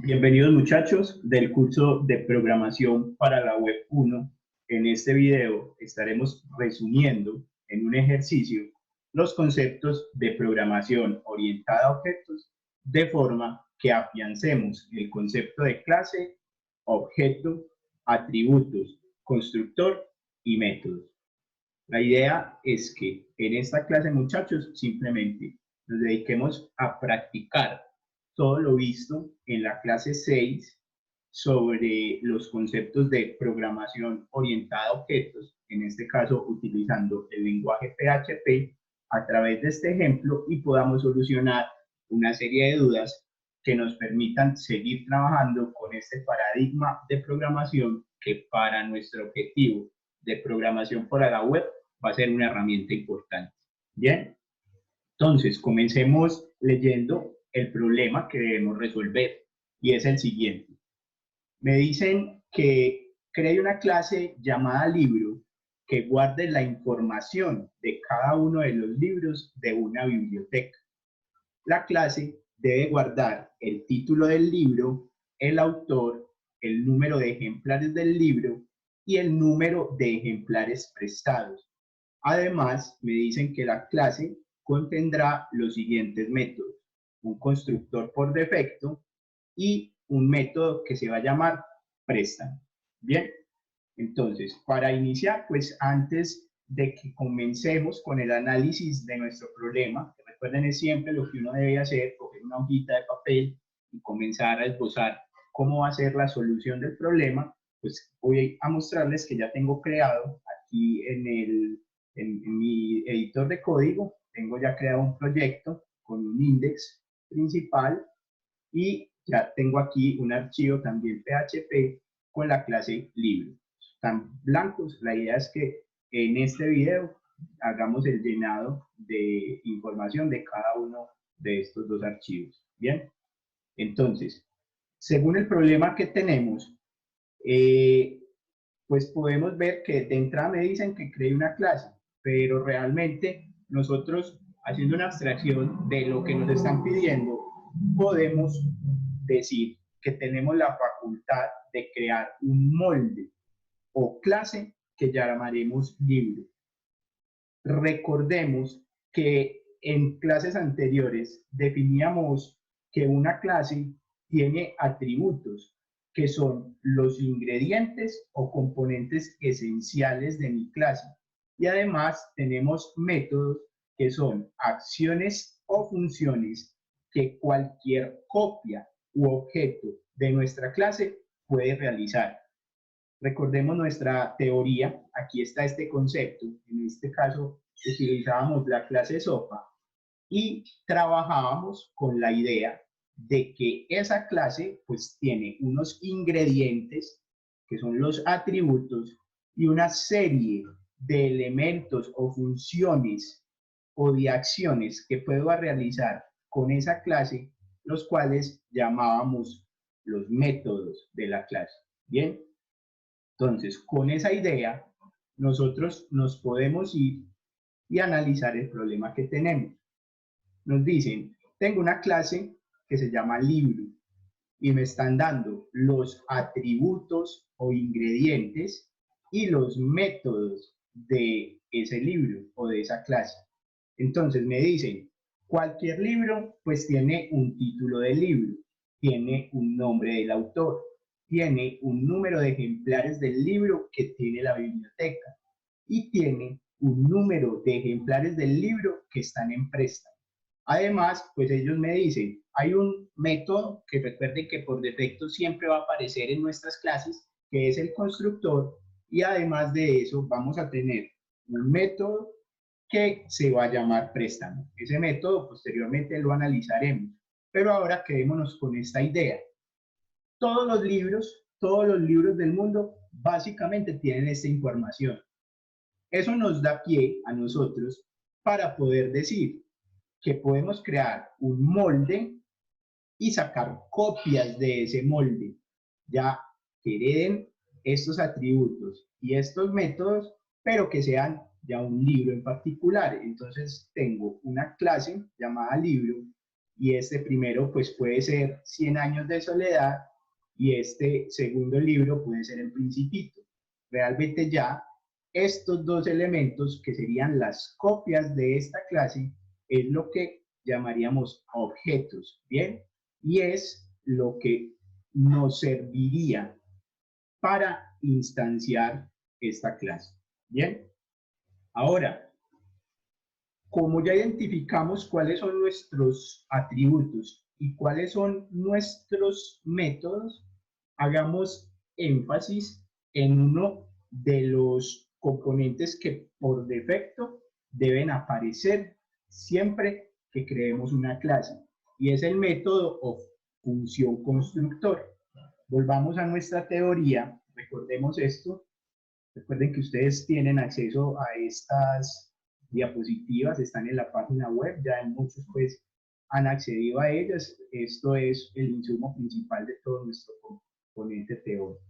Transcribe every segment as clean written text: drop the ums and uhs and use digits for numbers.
Bienvenidos muchachos del curso de programación para la web 1. En este video estaremos resumiendo en un ejercicio los conceptos de programación orientada a objetos de forma que afiancemos el concepto de clase, objeto, atributos, constructor y métodos. La idea es que en esta clase, muchachos, simplemente nos dediquemos a practicar todo lo visto en la clase 6 sobre los conceptos de programación orientada a objetos, en este caso utilizando el lenguaje PHP a través de este ejemplo, y podamos solucionar una serie de dudas que nos permitan seguir trabajando con este paradigma de programación que para nuestro objetivo de programación para la web va a ser una herramienta importante. Bien, entonces comencemos leyendo el problema que debemos resolver, y es el siguiente. Me dicen que cree una clase llamada libro que guarde la información de cada uno de los libros de una biblioteca. La clase debe guardar el título del libro, el autor, el número de ejemplares del libro y el número de ejemplares prestados. Además, me dicen que la clase contendrá los siguientes métodos: un constructor por defecto y un método que se va a llamar préstamo. Bien, entonces, para iniciar, pues antes de que comencemos con el análisis de nuestro problema, recuerden siempre lo que uno debe hacer: coger una hojita de papel y comenzar a esbozar cómo va a ser la solución del problema. Pues voy a mostrarles que ya tengo creado aquí en mi editor de código, tengo ya creado un proyecto con un index principal y ya tengo aquí un archivo también PHP con la clase libro. Están blancos. La idea es que en este video hagamos el llenado de información de cada uno de estos dos archivos. Bien, entonces, según el problema que tenemos, pues podemos ver que de entrada me dicen que cree una clase, pero realmente nosotros, haciendo una abstracción de lo que nos están pidiendo, podemos decir que tenemos la facultad de crear un molde o clase que llamaremos libro. Recordemos que en clases anteriores definíamos que una clase tiene atributos, que son los ingredientes o componentes esenciales de mi clase. Y además tenemos métodos, que son acciones o funciones que cualquier copia u objeto de nuestra clase puede realizar. Recordemos nuestra teoría. Aquí está este concepto. En este caso utilizábamos la clase sopa y trabajábamos con la idea de que esa clase pues tiene unos ingredientes, que son los atributos, y una serie de elementos o funciones o de acciones que puedo realizar con esa clase, los cuales llamábamos los métodos de la clase. Bien, entonces con esa idea nosotros nos podemos ir y analizar el problema que tenemos. Nos dicen, tengo una clase que se llama libro y me están dando los atributos o ingredientes y los métodos de ese libro o de esa clase. Entonces me dicen, cualquier libro pues tiene un título del libro, tiene un nombre del autor, tiene un número de ejemplares del libro que tiene la biblioteca y tiene un número de ejemplares del libro que están en préstamo. Además, pues ellos me dicen, hay un método que recuerden que por defecto siempre va a aparecer en nuestras clases, que es el constructor, y además de eso vamos a tener un método que se va a llamar préstamo. Ese método posteriormente lo analizaremos, pero ahora quedémonos con esta idea. Todos los libros del mundo básicamente tienen esta información. Eso nos da pie a nosotros para poder decir que podemos crear un molde y sacar copias de ese molde, ya que hereden estos atributos y estos métodos, pero que sean ya un libro en particular. Entonces tengo una clase llamada libro y este primero pues puede ser 100 años de soledad y este segundo libro puede ser El Principito. Realmente ya estos dos elementos que serían las copias de esta clase es lo que llamaríamos objetos, ¿bien? Y es lo que nos serviría para instanciar esta clase, ¿bien? Ahora, como ya identificamos cuáles son nuestros atributos y cuáles son nuestros métodos, hagamos énfasis en uno de los componentes que por defecto deben aparecer siempre que creemos una clase, y es el método o función constructor. Volvamos a nuestra teoría, recordemos esto. Recuerden que ustedes tienen acceso a estas diapositivas, están en la página web, ya en muchos pues han accedido a ellas. Esto es el insumo principal de todo nuestro componente teórico.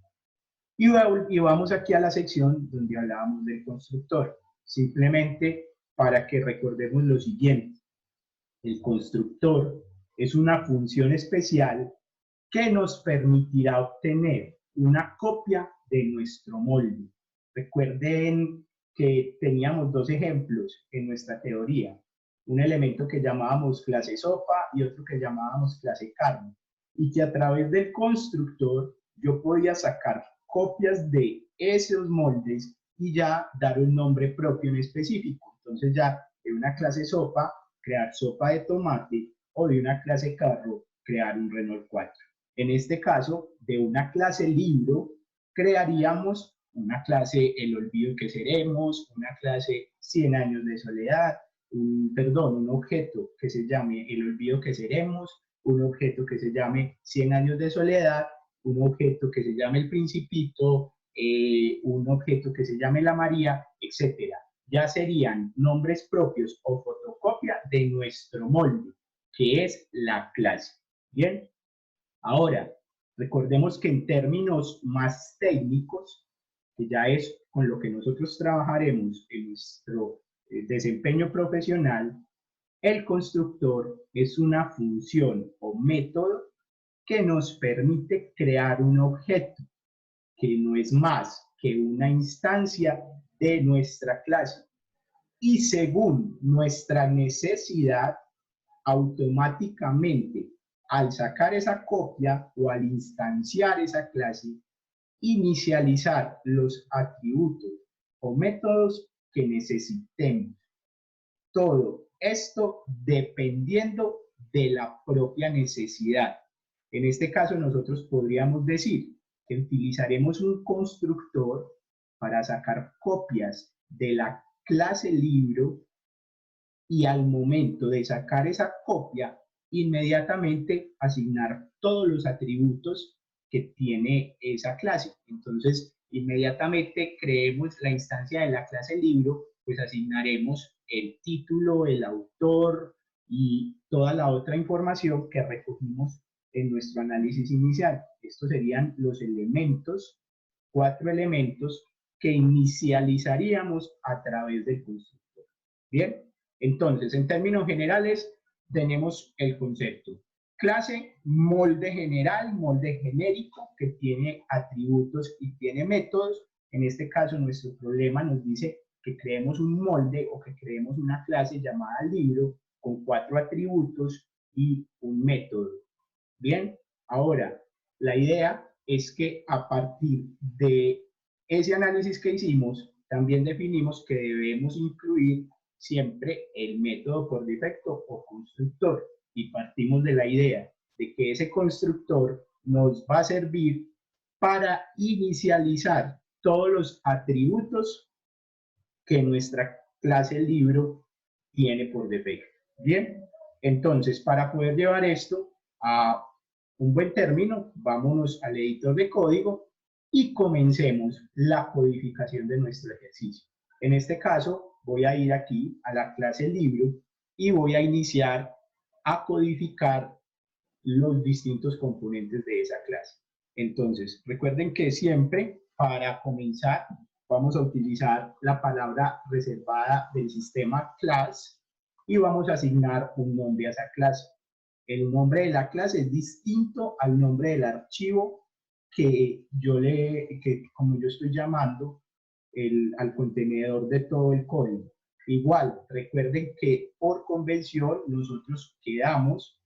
Y vamos aquí a la sección donde hablábamos del constructor, simplemente para que recordemos lo siguiente. El constructor es una función especial que nos permitirá obtener una copia de nuestro molde. Recuerden que teníamos dos ejemplos en nuestra teoría, un elemento que llamábamos clase sopa y otro que llamábamos clase carne, y que a través del constructor yo podía sacar copias de esos moldes y ya dar un nombre propio en específico. Entonces ya de una clase sopa, crear sopa de tomate, o de una clase carro, crear un Renault 4. En este caso, de una clase libro, crearíamos una clase El olvido que seremos, una clase 100 años de soledad, un objeto que se llame El olvido que seremos, un objeto que se llame 100 años de soledad, un objeto que se llame El Principito, un objeto que se llame La María, etc. Ya serían nombres propios o fotocopia de nuestro molde, que es la clase. Bien, ahora recordemos que en términos más técnicos, que ya es con lo que nosotros trabajaremos en nuestro desempeño profesional, el constructor es una función o método que nos permite crear un objeto que no es más que una instancia de nuestra clase, y según nuestra necesidad, automáticamente, al sacar esa copia o al instanciar esa clase, inicializar los atributos o métodos que necesitemos. Todo esto dependiendo de la propia necesidad. En este caso, nosotros podríamos decir que utilizaremos un constructor para sacar copias de la clase libro, y al momento de sacar esa copia, inmediatamente asignar todos los atributos que tiene esa clase. Entonces, inmediatamente creemos la instancia de la clase libro, pues asignaremos el título, el autor y toda la otra información que recogimos en nuestro análisis inicial. Estos serían los elementos, 4 elementos que inicializaríamos a través del constructor. Bien. Entonces, en términos generales, tenemos el concepto. Clase, molde general, molde genérico, que tiene atributos y tiene métodos. En este caso, nuestro problema nos dice que creemos un molde o que creemos una clase llamada libro con 4 atributos y un método. Bien, ahora, la idea es que a partir de ese análisis que hicimos, también definimos que debemos incluir siempre el método por defecto o constructor, y partimos de la idea de que ese constructor nos va a servir para inicializar todos los atributos que nuestra clase libro tiene por defecto. Bien, entonces para poder llevar esto a un buen término, vámonos al editor de código y comencemos la codificación de nuestro ejercicio. En este caso, voy a ir aquí a la clase libro y voy a iniciar a codificar los distintos componentes de esa clase. Entonces, recuerden que siempre para comenzar vamos a utilizar la palabra reservada del sistema class y vamos a asignar un nombre a esa clase. el nombre de la clase es distinto al nombre del archivo que como yo estoy llamando al contenedor de todo el código. Igual, recuerden que por convención nosotros quedamos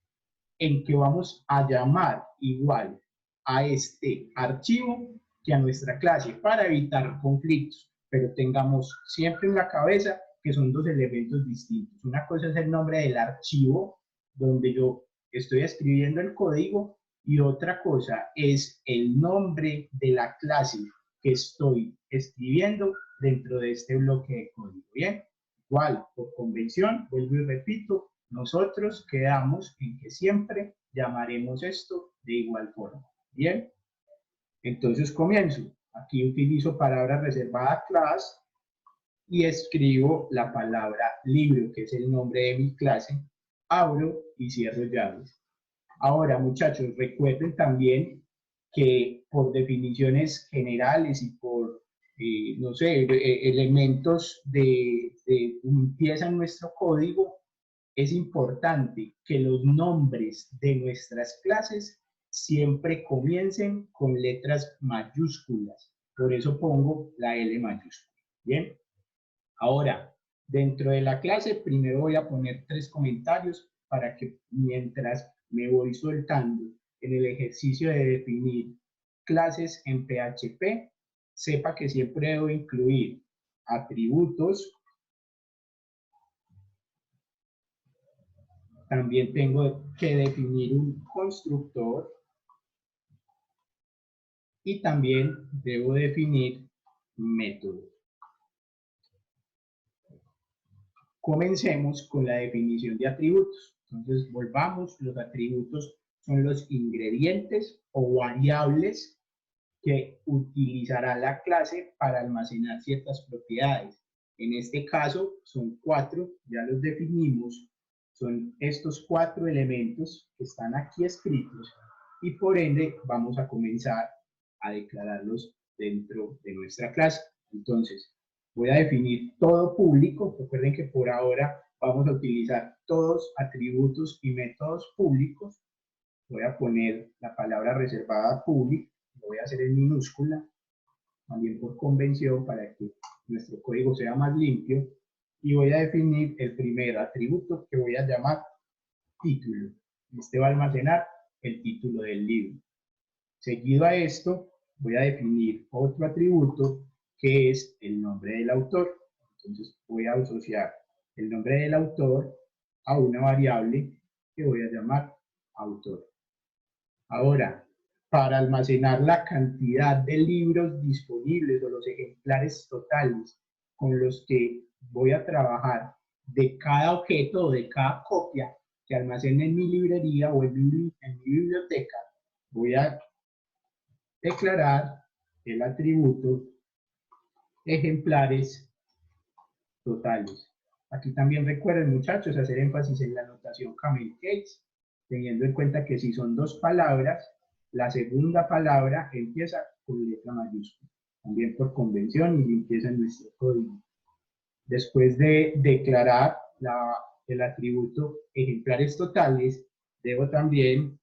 en que vamos a llamar igual a este archivo que a nuestra clase para evitar conflictos, pero tengamos siempre en la cabeza que son dos elementos distintos. Una cosa es el nombre del archivo donde yo estoy escribiendo el código y otra cosa es el nombre de la clase que estoy escribiendo dentro de este bloque de código. Bien, igual, por convención, vuelvo y repito, nosotros quedamos en que siempre llamaremos esto de igual forma. Bien, entonces comienzo. Aquí utilizo palabra reservada class y escribo la palabra libro, que es el nombre de mi clase, abro y cierro llaves. Ahora, muchachos, recuerden también que por definiciones generales y por, no sé, elementos de limpieza en nuestro código, es importante que los nombres de nuestras clases siempre comiencen con letras mayúsculas. Por eso pongo la L mayúscula. Bien. Ahora, dentro de la clase, primero voy a poner 3 comentarios para que mientras me voy soltando en el ejercicio de definir clases en PHP, sepa que siempre debo incluir atributos. También tengo que definir un constructor y también debo definir métodos. Comencemos con la definición de atributos. Entonces, volvamos, los atributos son los ingredientes o variables que utilizará la clase para almacenar ciertas propiedades. En este caso, son 4, ya los definimos, son estos 4 elementos que están aquí escritos y por ende vamos a comenzar a declararlos dentro de nuestra clase. Entonces, voy a definir todo público. Recuerden que por ahora vamos a utilizar todos atributos y métodos públicos. Voy a poner la palabra reservada public, lo voy a hacer en minúscula, también por convención para que nuestro código sea más limpio. Y voy a definir el primer atributo que voy a llamar título. Este va a almacenar el título del libro. Seguido a esto, voy a definir otro atributo que es el nombre del autor. Entonces voy a asociar el nombre del autor a una variable que voy a llamar autor. Ahora, para almacenar la cantidad de libros disponibles o los ejemplares totales con los que voy a trabajar de cada objeto o de cada copia que almacene en mi librería o en mi biblioteca, voy a declarar el atributo ejemplares totales. Aquí también recuerden, muchachos, hacer énfasis en la notación camel case, teniendo en cuenta que si son 2 palabras, la segunda palabra empieza con letra mayúscula, también por convención y limpieza en nuestro código. Después de declarar el atributo ejemplares totales, debo también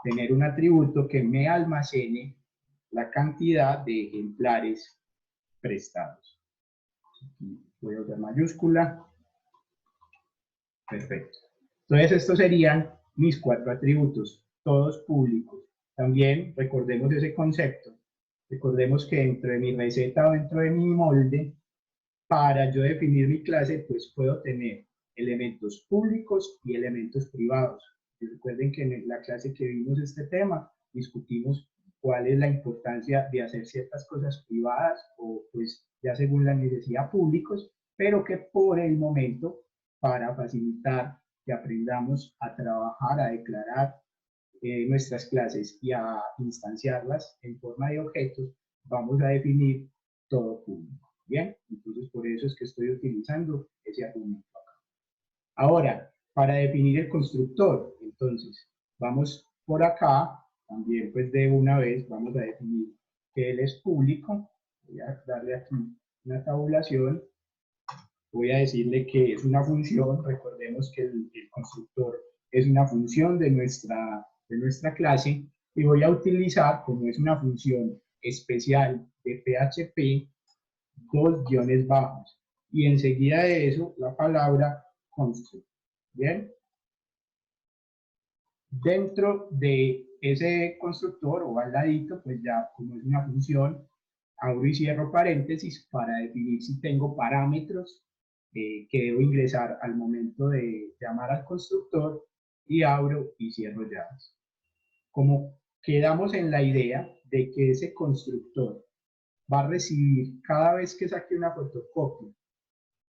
tener un atributo que me almacene la cantidad de ejemplares prestados. Aquí voy a usar mayúscula. Perfecto. Entonces estos serían mis 4 atributos, todos públicos. También recordemos ese concepto. Recordemos que dentro de mi receta o dentro de mi molde, para yo definir mi clase, pues puedo tener elementos públicos y elementos privados. Y recuerden que en la clase que vimos este tema, discutimos cuál es la importancia de hacer ciertas cosas privadas o pues ya según la necesidad públicos, pero que por el momento, para facilitar que aprendamos a trabajar, a declarar nuestras clases y a instanciarlas en forma de objetos, vamos a definir todo público. Bien, entonces por eso es que estoy utilizando ese argumento acá. Ahora, para definir el constructor, entonces, vamos por acá, también pues de una vez vamos a definir que él es público. Voy a darle aquí una tabulación. Voy a decirle que es una función. Recordemos que el constructor es una función de nuestra clase y voy a utilizar, como es una función especial de PHP, dos guiones bajos. Y enseguida de eso, la palabra construct. ¿Bien? Dentro de ese constructor o al ladito, pues ya como es una función, abro y cierro paréntesis para definir si tengo parámetros que debo ingresar al momento de llamar al constructor y abro y cierro llaves. Como quedamos en la idea de que ese constructor va a recibir cada vez que saque una fotocopia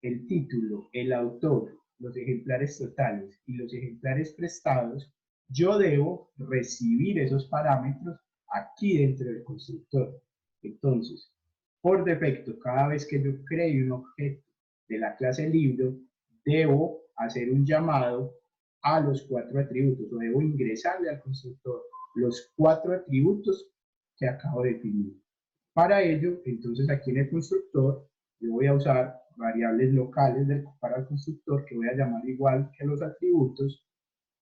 el título, el autor, los ejemplares totales y los ejemplares prestados, yo debo recibir esos parámetros aquí dentro del constructor. Entonces, por defecto, cada vez que yo cree un objeto de la clase libro, debo hacer un llamado a los 4 atributos, o debo ingresarle al constructor los 4 atributos que acabo de definir. Para ello, entonces aquí en el constructor, yo voy a usar variables locales para el constructor que voy a llamar igual que los atributos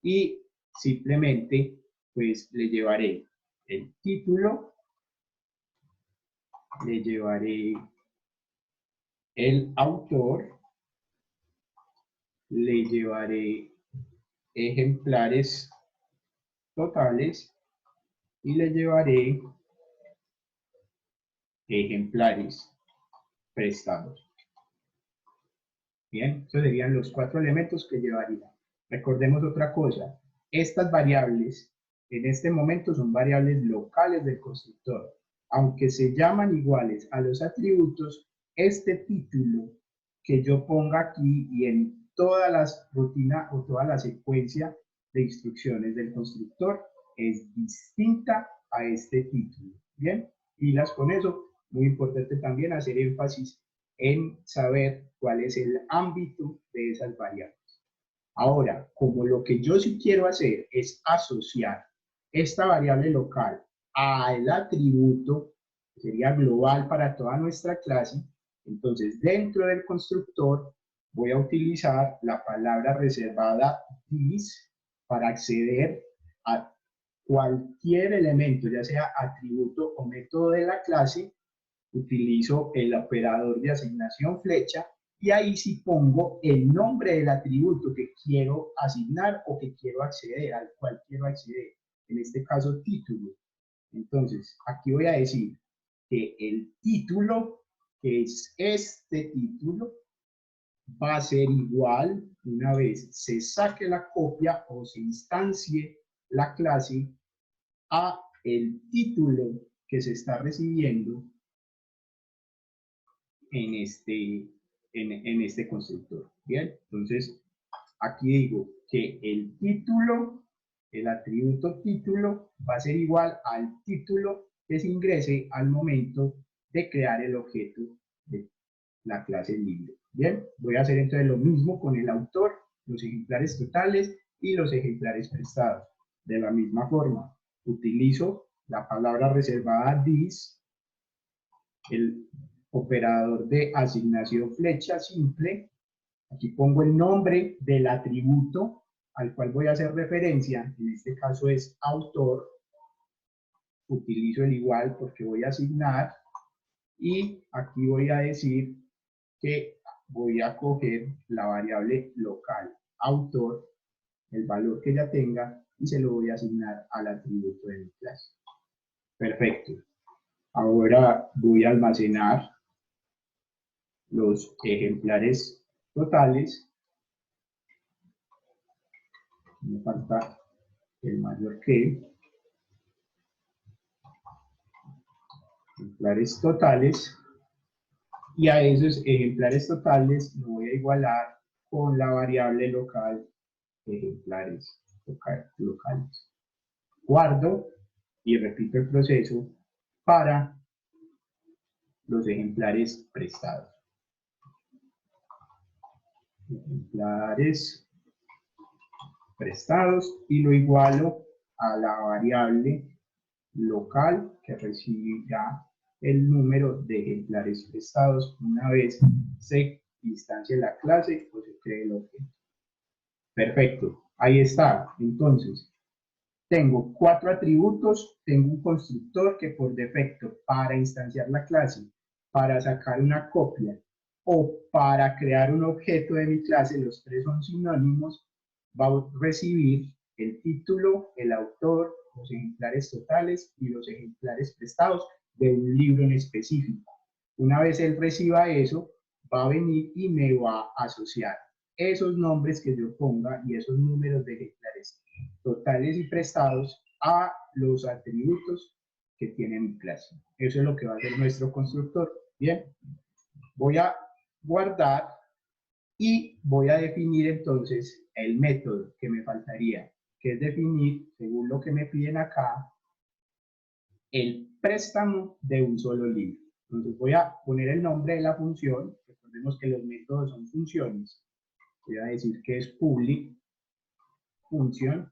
y simplemente pues le llevaré el título, le llevaré el autor, le llevaré ejemplares totales y le llevaré ejemplares prestados. Bien, esos serían los 4 elementos que llevaría. Recordemos otra cosa, estas variables en este momento son variables locales del constructor. Aunque se llaman iguales a los atributos, este título que yo ponga aquí y en todas las rutinas o toda la secuencia de instrucciones del constructor es distinta a este título. Bien, pilas con eso. Muy importante también hacer énfasis en saber cuál es el ámbito de esas variables. Ahora, como lo que yo sí quiero hacer es asociar esta variable local al atributo, que sería global para toda nuestra clase, entonces dentro del constructor voy a utilizar la palabra reservada this para acceder a cualquier elemento, ya sea atributo o método de la clase. Utilizo el operador de asignación flecha y ahí sí pongo el nombre del atributo que quiero asignar o que quiero acceder, al cual quiero acceder, en este caso título. Entonces, aquí voy a decir que el título, que es este título, va a ser igual una vez se saque la copia o se instancie la clase a el título que se está recibiendo en este constructor. Bien, entonces aquí digo que el título, el atributo título va a ser igual al título que se ingrese al momento de crear el objeto de la clase libre. Bien, voy a hacer entonces lo mismo con el autor, los ejemplares totales y los ejemplares prestados. De la misma forma, utilizo la palabra reservada this, el operador de asignación flecha simple. Aquí pongo el nombre del atributo al cual voy a hacer referencia, en este caso es autor. Utilizo el igual porque voy a asignar y aquí voy a decir que voy a coger la variable local autor, el valor que ya tenga, y se lo voy a asignar al atributo de mi clase. Perfecto. Ahora voy a almacenar los ejemplares totales. Me falta el mayor que. Ejemplares totales. Y a esos ejemplares totales lo voy a igualar con la variable local ejemplares locales. Guardo y repito el proceso para los ejemplares prestados. Ejemplares prestados y lo igualo a la variable local que recibirá el número de ejemplares prestados una vez se instancie la clase o se cree el objeto. Perfecto. Ahí está. Entonces, tengo 4 atributos, tengo un constructor que por defecto para instanciar la clase, para sacar una copia o para crear un objeto de mi clase, los tres son sinónimos, va a recibir el título, el autor, los ejemplares totales y los ejemplares prestados de un libro en específico. Una vez él reciba eso, va a venir y me va a asociar esos nombres que yo ponga y esos números de ejemplares totales y prestados a los atributos que tiene mi clase. Eso es lo que va a hacer nuestro constructor. Bien, voy a guardar y voy a definir entonces el método que me faltaría, que es definir, según lo que me piden acá, el préstamo de un solo libro. Entonces voy a poner el nombre de la función, recordemos que los métodos son funciones, voy a decir que es public function,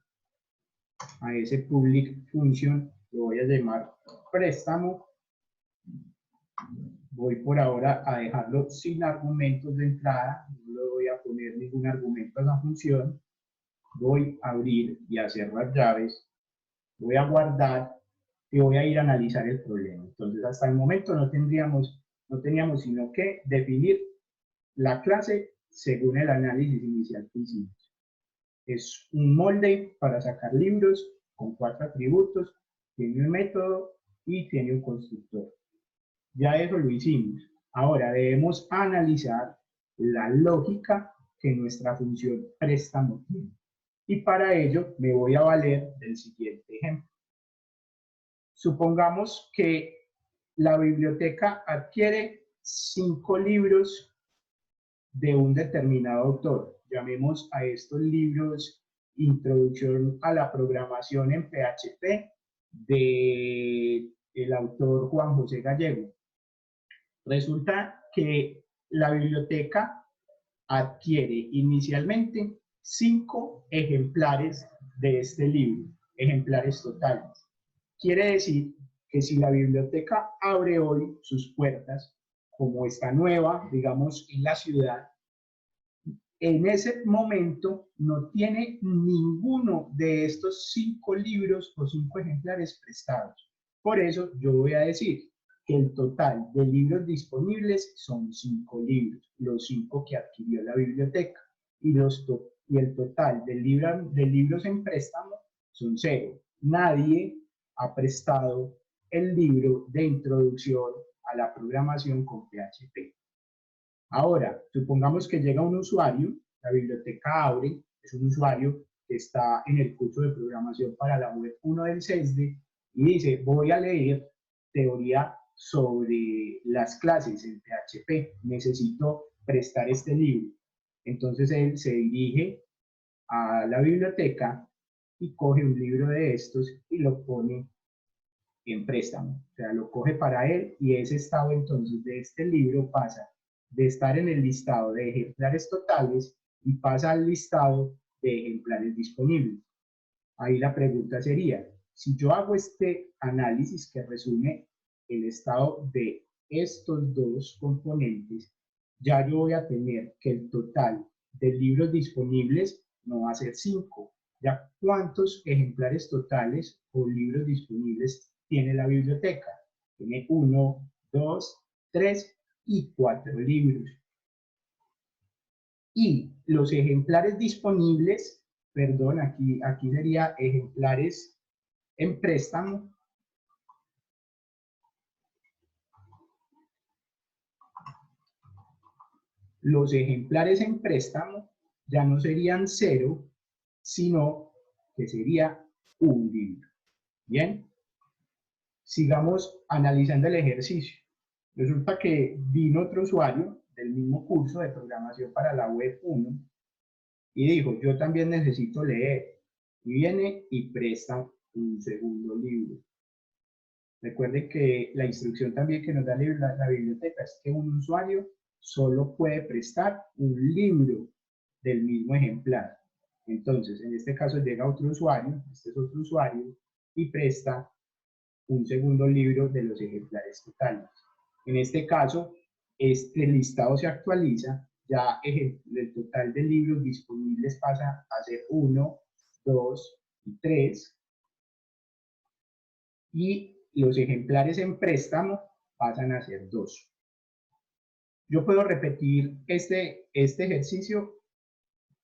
a ese public function lo voy a llamar préstamo, voy por ahora a dejarlo sin argumentos de entrada, no le voy a poner ningún argumento a la función, voy a abrir y a cerrar llaves, voy a guardar y voy a ir a analizar el problema. Entonces, hasta el momento no teníamos sino que definir la clase según el análisis inicial que hicimos. Es un molde para sacar libros con 4 atributos, tiene un método y tiene un constructor. Ya eso lo hicimos. Ahora debemos analizar la lógica que nuestra función préstamo tiene. Y para ello me voy a valer del siguiente ejemplo. Supongamos que la biblioteca adquiere 5 libros de un determinado autor. Llamemos a estos libros Introducción a la Programación en PHP del autor Juan José Gallego. Resulta que la biblioteca adquiere inicialmente 5 ejemplares de este libro, ejemplares totales. Quiere decir que si la biblioteca abre hoy sus puertas, como está nueva, digamos, en la ciudad, en ese momento no tiene ninguno de estos 5 libros o 5 ejemplares prestados. Por eso yo voy a decir que el total de libros disponibles son 5 libros, los 5 que adquirió la biblioteca, y el total de libros en préstamo son 0. Nadie ha prestado el libro de introducción a la programación con PHP. Ahora, supongamos que llega un usuario, la biblioteca abre, es un usuario que está en el curso de programación para la web 1 del CESDE y dice, voy a leer teoría sobre las clases en PHP, necesito prestar este libro. Entonces él se dirige a la biblioteca y coge un libro de estos y lo pone en préstamo. O sea, lo coge para él y ese estado entonces de este libro pasa de estar en el listado de ejemplares totales y pasa al listado de ejemplares disponibles. Ahí la pregunta sería, si yo hago este análisis que resume el estado de estos dos componentes, ya yo voy a tener que el total de libros disponibles no va a ser 5. Ya cuántos ejemplares totales o libros disponibles tiene la biblioteca. Tiene 1, 2, 3 y 4 libros. Y los ejemplares disponibles, perdón, aquí sería ejemplares en préstamo. Los ejemplares en préstamo ya no serían 0, sino que sería un libro. Bien, sigamos analizando el ejercicio. Resulta que vino otro usuario del mismo curso de programación para la web 1 y dijo, yo también necesito leer. Y viene y presta un segundo libro. Recuerden que la instrucción también que nos da la biblioteca es que un usuario solo puede prestar un libro del mismo ejemplar. Entonces, en este caso llega otro usuario, este es otro usuario, y presta un segundo libro de los ejemplares totales. En este caso, este listado se actualiza, ya el total de libros disponibles pasa a ser 1, 2 y 3, y los ejemplares en préstamo pasan a ser 2. Yo puedo repetir este ejercicio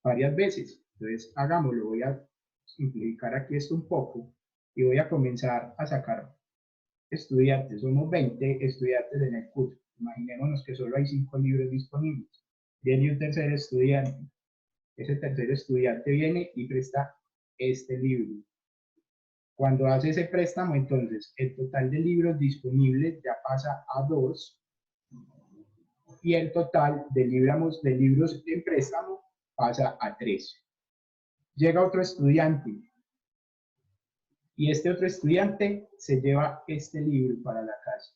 varias veces, entonces hagámoslo. Voy a simplificar aquí esto un poco y voy a comenzar a sacar estudiantes. Somos 20 estudiantes en el curso. Imaginémonos que solo hay 5 libros disponibles. Viene un tercer estudiante. Ese tercer estudiante viene y presta este libro. Cuando hace ese préstamo, entonces el total de libros disponibles ya pasa a 2 y el total de libros en préstamo pasa a 3. Llega otro estudiante y este otro estudiante se lleva este libro para la casa.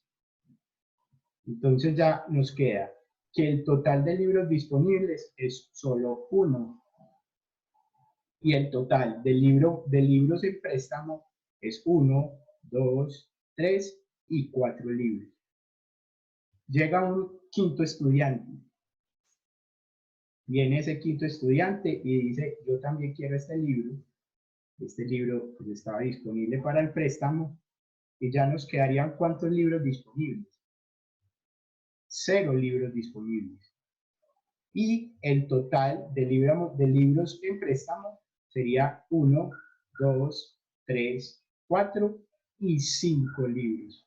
Entonces ya nos queda que el total de libros disponibles es solo 1 y el total de libros en préstamo es 1, 2, 3 y 4 libros. Llega un quinto estudiante. Viene ese quinto estudiante y dice, yo también quiero este libro. Este libro pues, estaba disponible para el préstamo y ya nos quedarían ¿cuántos libros disponibles? 0 libros disponibles. Y el total de libros en préstamo sería 1, 2, 3, 4 y 5 libros.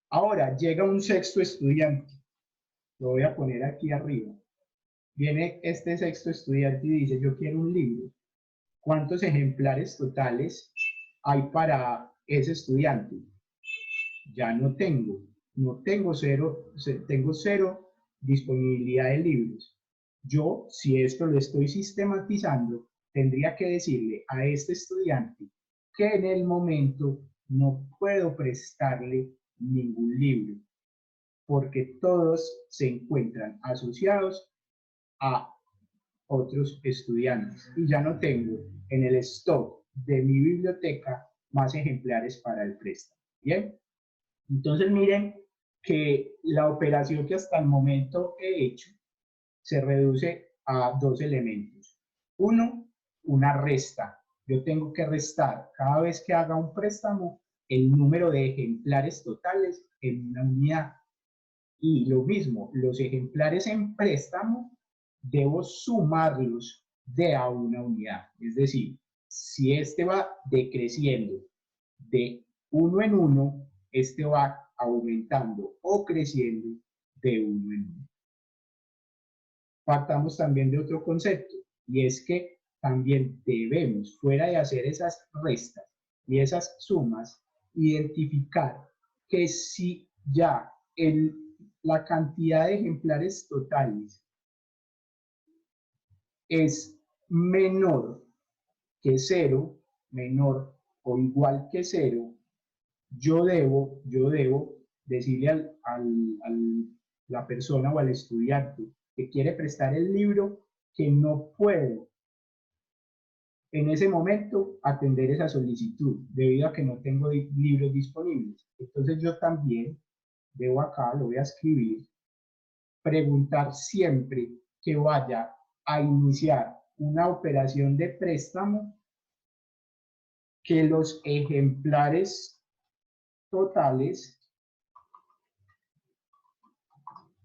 Ahora llega un sexto estudiante. Lo voy a poner aquí arriba. Viene este sexto estudiante y dice, yo quiero un libro. ¿Cuántos ejemplares totales hay para ese estudiante? Ya no tengo. Tengo cero disponibilidad de libros. Yo, si esto lo estoy sistematizando, tendría que decirle a este estudiante que en el momento no puedo prestarle ningún libro, porque todos se encuentran asociados a otros estudiantes y ya no tengo en el stock de mi biblioteca más ejemplares para el préstamo. Bien, entonces miren que la operación que hasta el momento he hecho se reduce a 2 elementos. Uno, una resta. Yo tengo que restar cada vez que haga un préstamo el número de ejemplares totales en una unidad. Y lo mismo, los ejemplares en préstamo debo sumarlos de a una unidad. Es decir, si este va decreciendo de 1 en 1, este va aumentando o creciendo de 1 en 1. Partamos también de otro concepto, y es que también debemos, fuera de hacer esas restas y esas sumas, identificar que si ya la cantidad de ejemplares totales es menor que 0, menor o igual que 0, yo debo decirle a la persona o al estudiante que quiere prestar el libro que no puedo en ese momento atender esa solicitud debido a que no tengo libros disponibles. Entonces yo también debo acá, lo voy a escribir, preguntar siempre que vaya a iniciar una operación de préstamo que los ejemplares totales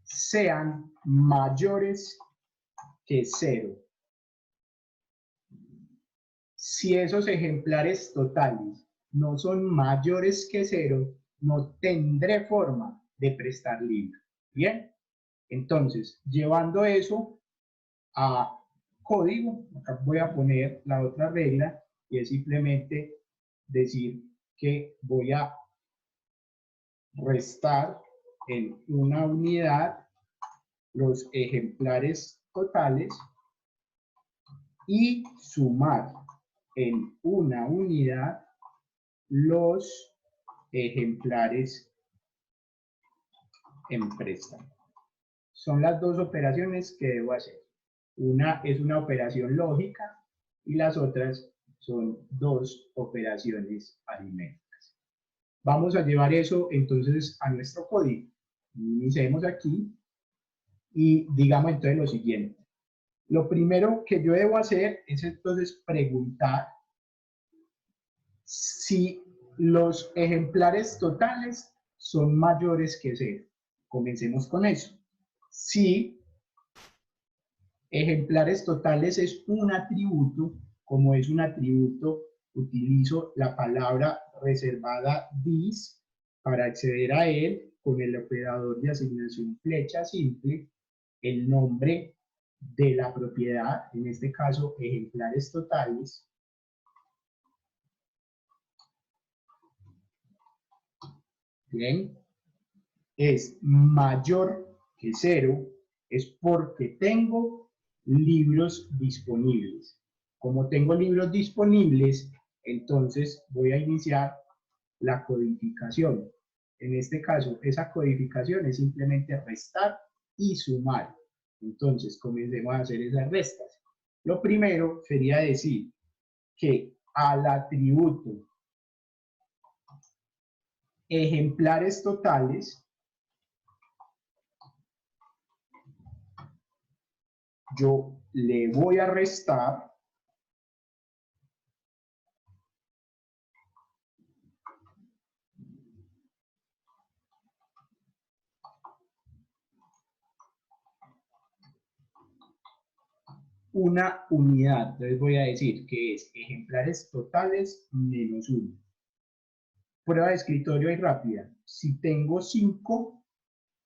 sean mayores que 0. Si esos ejemplares totales no son mayores que 0, no tendré forma de prestar libro. Bien, entonces, llevando eso a código, acá voy a poner la otra regla y es simplemente decir que voy a restar en una unidad los ejemplares totales y sumar en una unidad los ejemplares en préstamo. Son las dos operaciones que debo hacer. Una es una operación lógica y las otras son dos operaciones aritméticas. Vamos a llevar eso entonces a nuestro código. Iniciemos aquí Y digamos entonces lo siguiente. Lo primero que yo debo hacer es entonces preguntar si los ejemplares totales son mayores que 0. Comencemos con eso. Si ejemplares totales es un atributo, como es un atributo, utilizo la palabra reservada this para acceder a él con el operador de asignación flecha simple, el nombre de la propiedad, en este caso ejemplares totales, bien, es mayor que 0, es porque tengo libros disponibles. Como tengo libros disponibles, entonces voy a iniciar la codificación. En este caso, esa codificación es simplemente restar y sumar. Entonces, comencemos a hacer esas restas. Lo primero sería decir que al atributo ejemplares totales, yo le voy a restar una unidad. Entonces voy a decir que es ejemplares totales menos 1. Prueba de escritorio y rápida. Si tengo 5,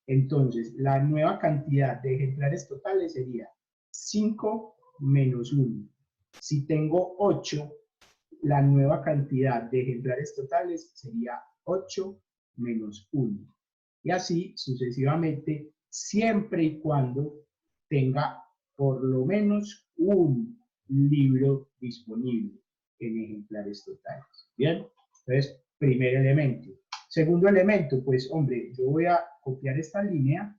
entonces la nueva cantidad de ejemplares totales sería 5 menos 1. Si tengo 8, la nueva cantidad de ejemplares totales sería 8 menos 1. Y así sucesivamente, siempre y cuando tenga por lo menos un libro disponible en ejemplares totales. Bien, entonces, primer elemento. Segundo elemento, pues, hombre, yo voy a copiar esta línea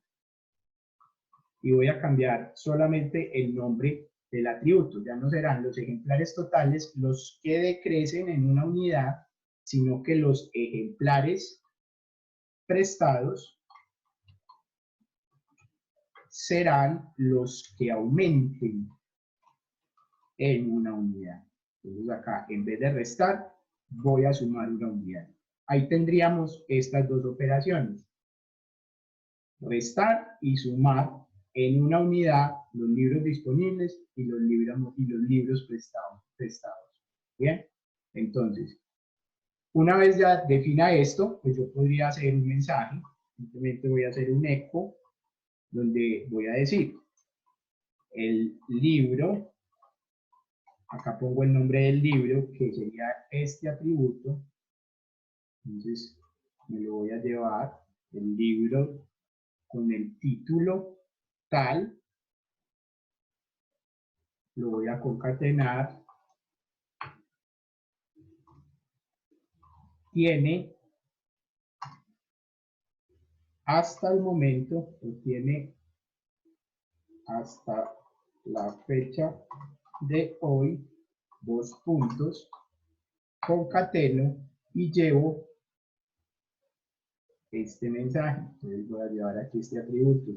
y voy a cambiar solamente el nombre del atributo. Ya no serán los ejemplares totales los que decrecen en una unidad, sino que los ejemplares prestados serán los que aumenten en una unidad. Entonces acá, en vez de restar, voy a sumar una unidad. Ahí tendríamos estas dos operaciones. Restar y sumar en una unidad los libros disponibles y los libros prestados. Bien, entonces, una vez ya defina esto, pues yo podría hacer un mensaje. Simplemente voy a hacer un eco donde voy a decir el libro, acá pongo el nombre del libro, que sería este atributo. Entonces me lo voy a llevar, el libro con el título tal, lo voy a concatenar, tiene hasta el momento, o tiene hasta la fecha de hoy, 2 puntos, concateno y llevo este mensaje. Entonces voy a llevar aquí este atributo.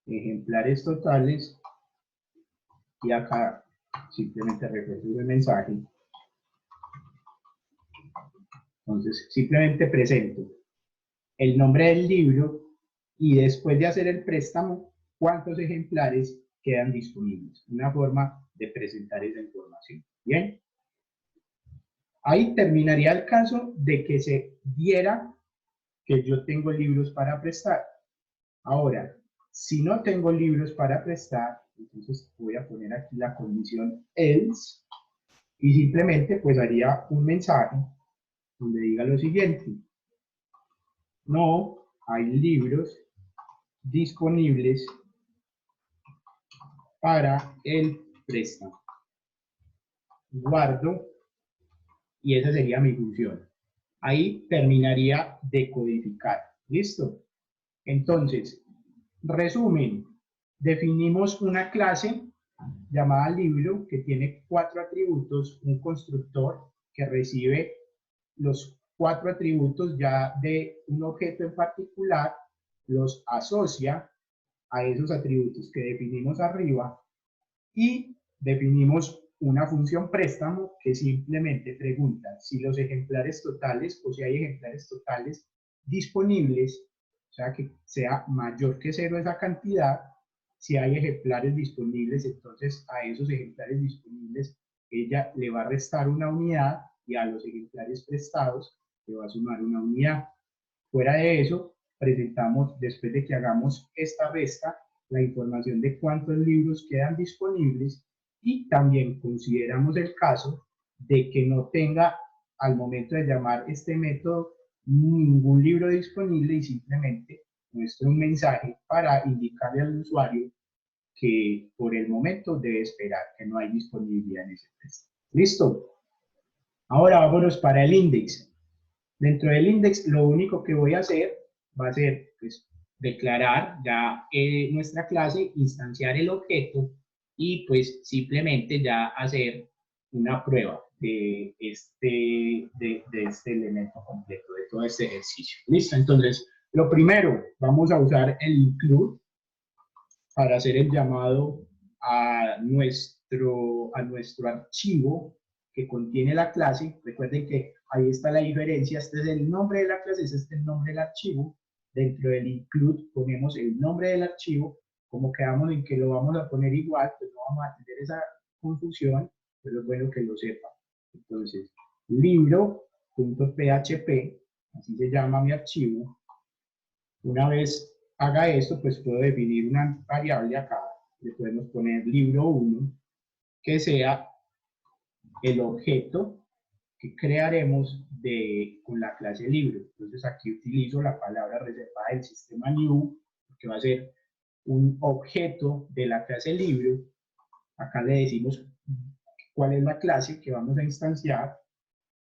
Ejemplares totales y acá simplemente reflejo el mensaje. Entonces simplemente presento el nombre del libro y después de hacer el préstamo, cuántos ejemplares quedan disponibles. Una forma de presentar esa información. Bien. Ahí terminaría el caso de que se diera que yo tengo libros para prestar. Ahora, si no tengo libros para prestar, entonces voy a poner aquí la condición else y simplemente pues haría un mensaje donde diga lo siguiente: no hay libros disponibles para el préstamo. Guardo y esa sería mi función. Ahí terminaría de codificar. ¿Listo? Entonces, resumen, definimos una clase llamada libro que tiene 4 atributos, un constructor que recibe los 4 atributos ya de un objeto en particular, los asocia a esos atributos que definimos arriba y definimos una función préstamo que simplemente pregunta si los ejemplares totales o si hay ejemplares totales disponibles, o sea que sea mayor que 0 esa cantidad. Si hay ejemplares disponibles, entonces a esos ejemplares disponibles ella le va a restar una unidad y a los ejemplares prestados le va a sumar una unidad. Fuera de eso, presentamos, después de que hagamos esta resta, la información de cuántos libros quedan disponibles y también consideramos el caso de que no tenga al momento de llamar este método ningún libro disponible y simplemente muestre un mensaje para indicarle al usuario que por el momento debe esperar, que no hay disponibilidad en ese texto. ¿Listo? Ahora vámonos para el index. Dentro del index, lo único que voy a hacer va a ser pues, declarar ya nuestra clase, instanciar el objeto y pues simplemente ya hacer una prueba de este elemento completo, de todo este ejercicio. Listo, entonces lo primero, vamos a usar el include para hacer el llamado a nuestro archivo que contiene la clase. Recuerden que ahí está la diferencia, este es el nombre de la clase, este es el nombre del archivo. Dentro del include ponemos el nombre del archivo, como quedamos en que lo vamos a poner igual, pues no vamos a tener esa confusión, pero es bueno que lo sepan. Entonces, libro.php, así se llama mi archivo. Una vez haga esto, pues puedo definir una variable acá, le podemos poner libro1, que sea el objeto que crearemos con la clase libro. Entonces aquí utilizo la palabra reservada del sistema new, que va a ser un objeto de la clase libro. Acá le decimos cuál es la clase que vamos a instanciar,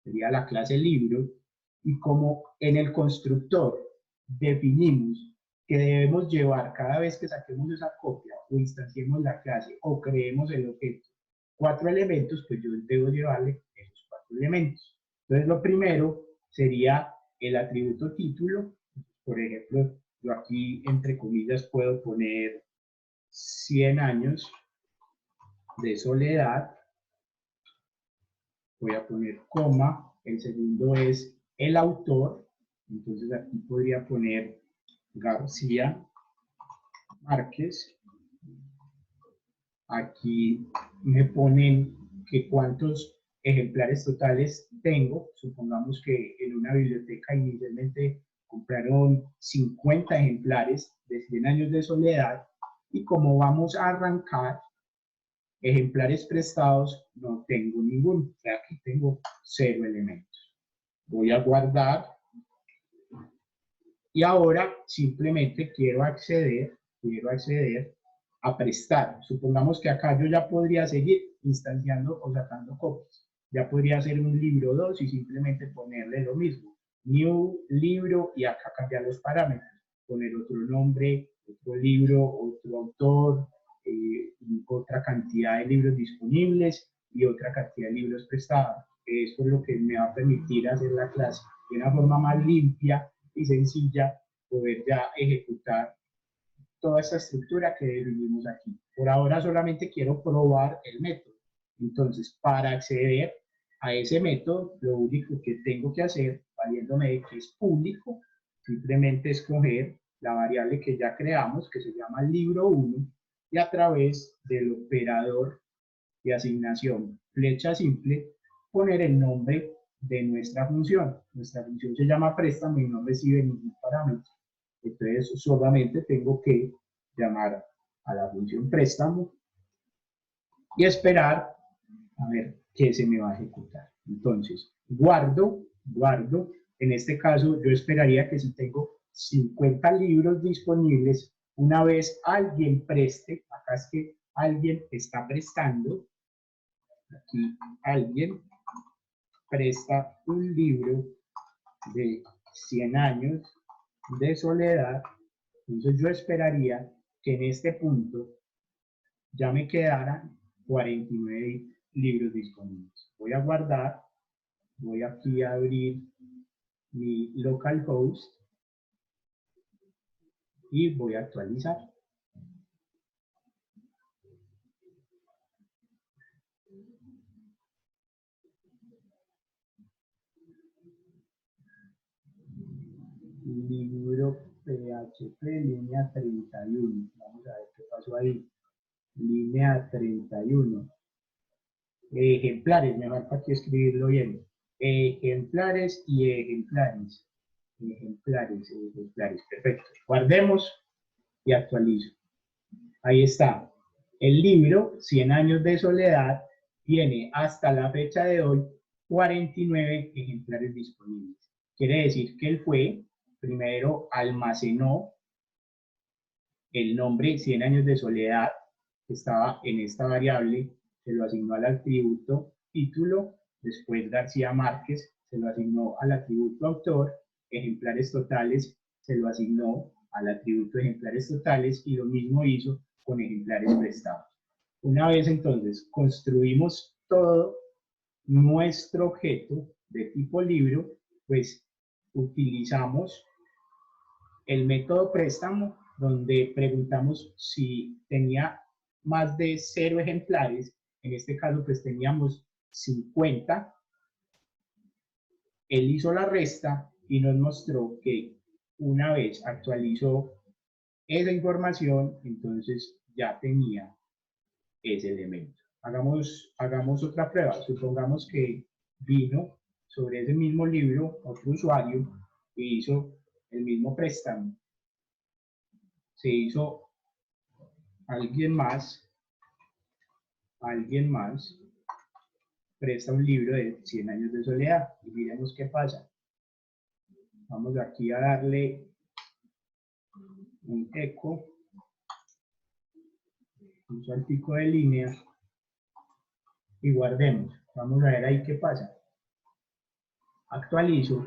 sería la clase libro, y como en el constructor definimos que debemos llevar cada vez que saquemos esa copia o instanciemos la clase o creemos el objeto 4 elementos, pues yo debo llevarle esos 4 elementos. Entonces lo primero sería el atributo título. Por ejemplo, yo aquí entre comillas puedo poner 100 años de soledad. Voy a poner coma. El segundo es el autor. Entonces aquí podría poner García Márquez. Aquí me ponen que cuántos ejemplares totales tengo. Supongamos que en una biblioteca inicialmente compraron 50 ejemplares de 100 años de soledad y como vamos a arrancar ejemplares prestados, no tengo ninguno. O sea, aquí tengo 0 elementos. Voy a guardar y ahora simplemente quiero acceder a prestar. Supongamos que acá yo ya podría seguir instanciando o sacando copias. Ya podría hacer un libro 2 y simplemente ponerle lo mismo. New, libro, y acá cambiar los parámetros. Poner otro nombre, otro libro, otro autor, otra cantidad de libros disponibles y otra cantidad de libros prestados. Esto es lo que me va a permitir hacer la clase de una forma más limpia y sencilla, poder ya ejecutar toda esta estructura que definimos aquí. Por ahora solamente quiero probar el método. Entonces, para acceder a ese método, lo único que tengo que hacer, valiéndome de que es público, simplemente escoger la variable que ya creamos, que se llama libro1, y a través del operador de asignación flecha simple, poner el nombre de nuestra función. Nuestra función se llama préstamo y no recibe ningún parámetro. Entonces solamente tengo que llamar a la función préstamo y esperar a ver qué se me va a ejecutar. Entonces guardo, en este caso yo esperaría que si tengo 50 libros disponibles, una vez alguien preste, acá es que alguien está prestando, aquí alguien presta un libro de 100 años de soledad, entonces yo esperaría que en este punto ya me quedaran 49 libros disponibles. Voy a guardar, voy aquí a abrir mi localhost y voy a actualizar. Libro PHP, línea 31. Vamos a ver qué pasó ahí. Línea 31. Ejemplares, me falta aquí escribirlo bien. Ejemplares y ejemplares. Ejemplares. Perfecto. Guardemos y actualizo. Ahí está. El libro, 100 años de soledad, tiene hasta la fecha de hoy 49 ejemplares disponibles. Quiere decir que él fue, primero almacenó el nombre 100 años de soledad, que estaba en esta variable, se lo asignó al atributo título, después García Márquez se lo asignó al atributo autor, ejemplares totales se lo asignó al atributo ejemplares totales y lo mismo hizo con ejemplares prestados. Una vez entonces construimos todo nuestro objeto de tipo libro, pues utilizamos el método préstamo, donde preguntamos si tenía más de 0 ejemplares. En este caso, pues teníamos 50. Él hizo la resta y nos mostró que una vez actualizó esa información, entonces ya tenía ese elemento. Hagamos otra prueba. Supongamos que vino sobre ese mismo libro otro usuario y hizo el mismo préstamo. Se hizo alguien más presta un libro de 100 años de soledad y miremos qué pasa. Vamos aquí a darle un eco, un saltico de línea y guardemos. Vamos a ver ahí qué pasa. Actualizo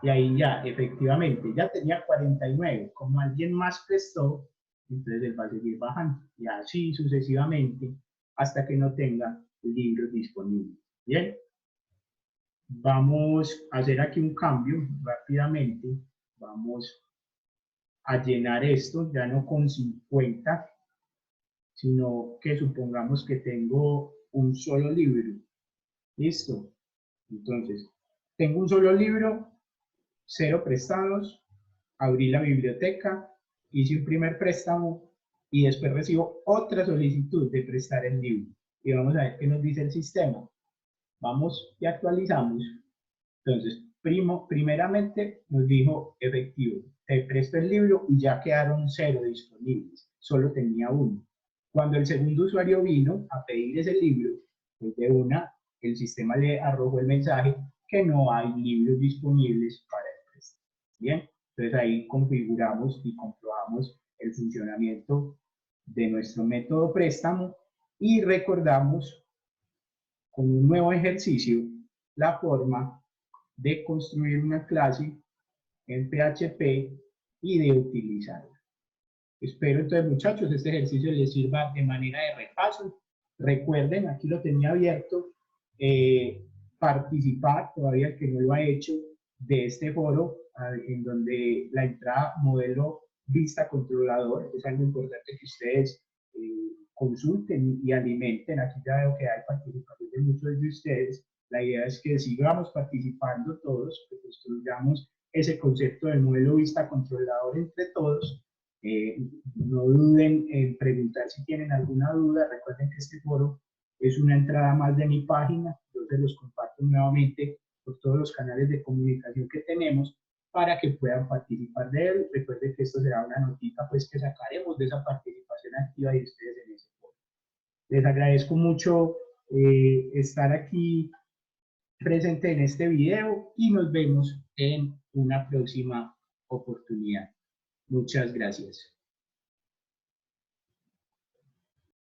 y ahí ya efectivamente ya tenía 49. Como alguien más prestó, entonces él va a seguir bajando y así sucesivamente hasta que no tenga libros disponibles. Bien, vamos a hacer aquí un cambio rápidamente. Vamos a llenar esto ya no con 50, sino que supongamos que tengo un solo libro. Listo. Entonces, tengo un solo libro, 0 prestados, abrí la biblioteca, hice un primer préstamo y después recibo otra solicitud de prestar el libro. Y vamos a ver qué nos dice el sistema. Vamos y actualizamos. Entonces, primeramente nos dijo efectivo, te presto el libro y ya quedaron 0 disponibles, solo tenía 1. Cuando el segundo usuario vino a pedir ese libro, pues de una, el sistema le arrojó el mensaje que no hay libros disponibles para el préstamo. Bien, entonces ahí configuramos y comprobamos el funcionamiento de nuestro método préstamo y recordamos con un nuevo ejercicio la forma de construir una clase en PHP y de utilizarla. Espero entonces, muchachos, este ejercicio les sirva de manera de repaso. Recuerden, aquí lo tenía abierto, participar, todavía el que no lo ha hecho, de este foro, en donde la entrada modelo vista controlador, es algo importante que ustedes consulten y alimenten. Aquí ya veo que hay participación de muchos de ustedes. La idea es que sigamos participando todos, que construyamos ese concepto del modelo vista controlador entre todos. No duden en preguntar si tienen alguna duda. Recuerden que este foro es una entrada más de mi página. Yo se los comparto nuevamente por todos los canales de comunicación que tenemos para que puedan participar de él. Recuerden que esto será una notita pues que sacaremos de esa participación activa de ustedes en ese foro. Les agradezco mucho estar aquí presente en este video y nos vemos en una próxima oportunidad. Muchas gracias.